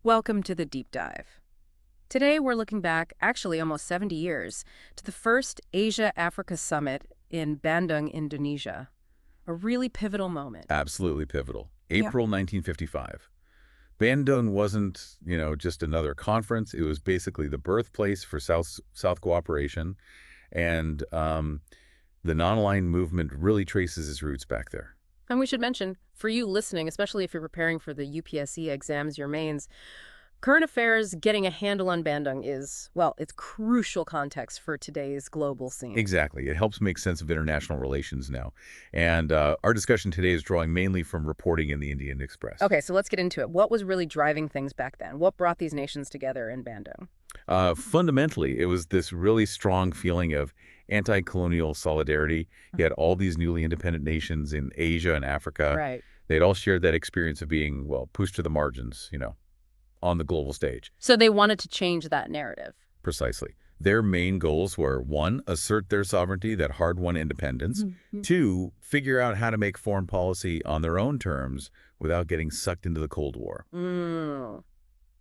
Welcome to the Deep Dive. Today we're looking back, actually almost 70 years, to the first Asia-Africa Summit in Bandung, Indonesia. A really pivotal moment. Absolutely pivotal. Yeah. April 1955. Bandung wasn't, just another conference. It was basically the birthplace for South cooperation, and the non-aligned movement really traces its roots back there. And we should mention, for you listening, especially if you're preparing for the UPSC exams, your mains, current affairs, getting a handle on Bandung is, well, it's crucial context for today's global scene. Exactly. It helps make sense of international relations now. And our discussion today is drawing mainly from reporting in the Indian Express. Okay, so let's get into it. What was really driving things back then? What brought these nations together in Bandung? Fundamentally, it was this really strong feeling of anti-colonial solidarity. You had all these newly independent nations in Asia and Africa. Right. They'd all shared that experience of being, pushed to the margins, on the global stage. So they wanted to change that narrative. Precisely. Their main goals were, 1, assert their sovereignty, that hard-won independence. 2, figure out how to make foreign policy on their own terms without getting sucked into the Cold War.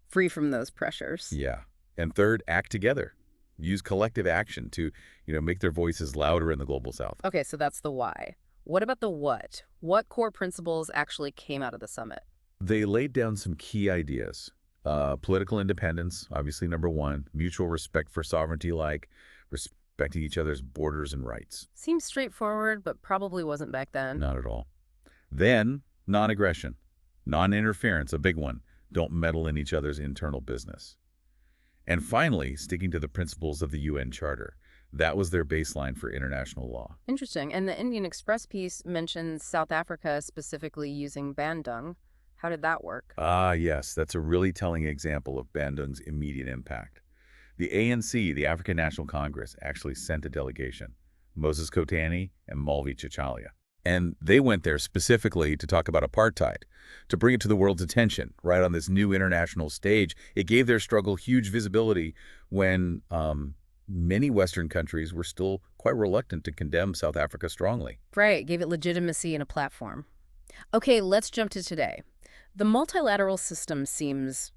Free from those pressures. Yeah. And 3rd, act together. Use collective action to, make their voices louder in the global South. Okay, so that's the why. What about the what? What core principles actually came out of the summit? They laid down some key ideas. Political independence, obviously number 1. Mutual respect for sovereignty, like respecting each other's borders and rights. Seems straightforward, but probably wasn't back then. Not at all. Then, non-aggression. Non-interference, a big one. Don't meddle in each other's internal business. And finally, sticking to the principles of the UN Charter. That was their baseline for international law. Interesting. And the Indian Express piece mentions South Africa specifically using Bandung. How did that work? Yes, that's a really telling example of Bandung's immediate impact. The ANC, the African National Congress, actually sent a delegation, Moses Kotane and Malvi Chichalia. And they went there specifically to talk about apartheid, to bring it to the world's attention, right on this new international stage. It gave their struggle huge visibility when many Western countries were still quite reluctant to condemn South Africa strongly. Right, gave it legitimacy and a platform. Okay, let's jump to today. The multilateral system seems,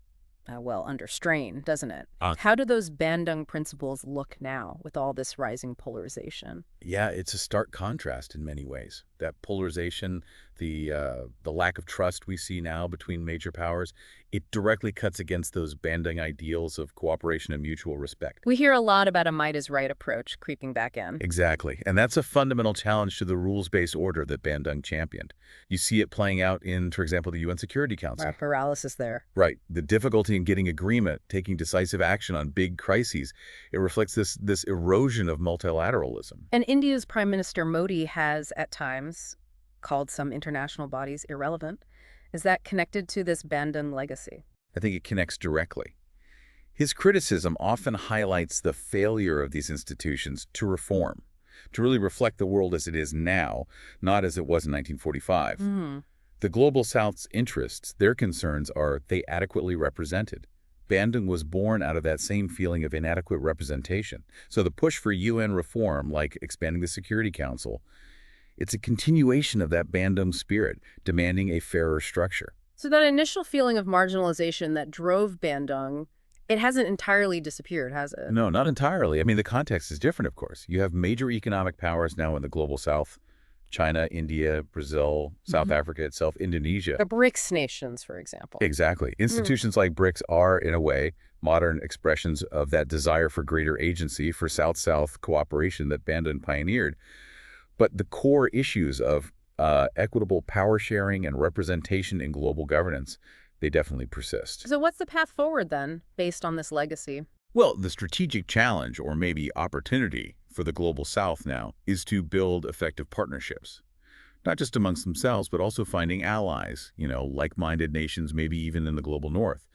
under strain, doesn't it? How do those Bandung principles look now with all this rising polarization? Yeah, it's a stark contrast in many ways. That polarization, the lack of trust we see now between major powers, it directly cuts against those Bandung ideals of cooperation and mutual respect. We hear a lot about a might is right approach creeping back in. Exactly. And that's a fundamental challenge to the rules-based order that Bandung championed. You see it playing out in, for example, the UN Security Council. Paralysis there. Right. The difficulty in getting agreement, taking decisive action on big crises, it reflects this erosion of multilateralism. And India's Prime Minister Modi has, at times, called some international bodies irrelevant. Is that connected to this Bandung legacy? I think it connects directly. His criticism often highlights the failure of these institutions to reform, to really reflect the world as it is now, not as it was in 1945. The Global South's interests, their concerns are they adequately represented. Bandung was born out of that same feeling of inadequate representation. So the push for UN reform, like expanding the Security Council, it's a continuation of that Bandung spirit, demanding a fairer structure. So that initial feeling of marginalization that drove Bandung, it hasn't entirely disappeared, has it? No, not entirely. I mean, the context is different, of course. You have major economic powers now in the Global South. China, India, Brazil, South Africa itself, Indonesia. The BRICS nations, for example. Exactly. Institutions like BRICS are, in a way, modern expressions of that desire for greater agency for South-South cooperation that Bandung pioneered. But the core issues of equitable power sharing and representation in global governance, they definitely persist. So what's the path forward then, based on this legacy? Well, the strategic challenge, or maybe opportunity, for the Global South now is to build effective partnerships, not just amongst themselves, but also finding allies, like-minded nations, maybe even in the Global North,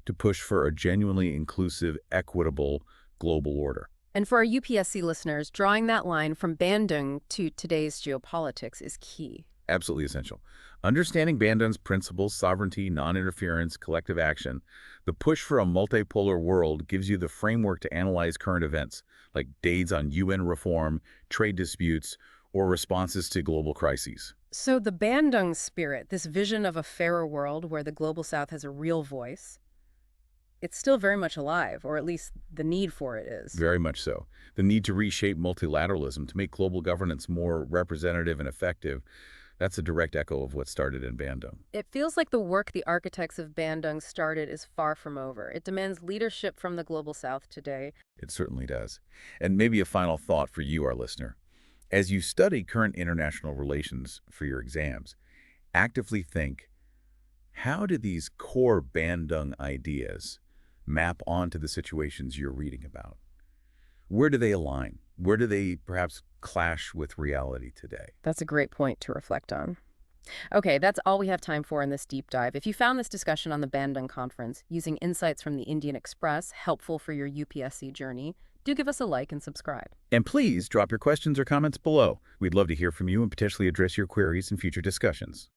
to push for a genuinely inclusive, equitable global order. And for our UPSC listeners, drawing that line from Bandung to today's geopolitics is key. Absolutely essential. Understanding Bandung's principles, sovereignty, non-interference, collective action, the push for a multipolar world gives you the framework to analyze current events, like dates on UN reform, trade disputes, or responses to global crises. So the Bandung spirit, this vision of a fairer world where the Global South has a real voice, it's still very much alive, or at least the need for it is. Very much so. The need to reshape multilateralism to make global governance more representative and effective, that's a direct echo of what started in Bandung. It feels like the work the architects of Bandung started is far from over. It demands leadership from the Global South today. It certainly does. And maybe a final thought for you, our listener. As you study current international relations for your exams, actively think, how do these core Bandung ideas map onto the situations you're reading about? Where do they align? Where do they perhaps clash with reality today? That's a great point to reflect on. Okay, that's all we have time for in this deep dive. If you found this discussion on the Bandung Conference using insights from the Indian Express helpful for your UPSC journey, do give us a like and subscribe. And please drop your questions or comments below. We'd love to hear from you and potentially address your queries in future discussions.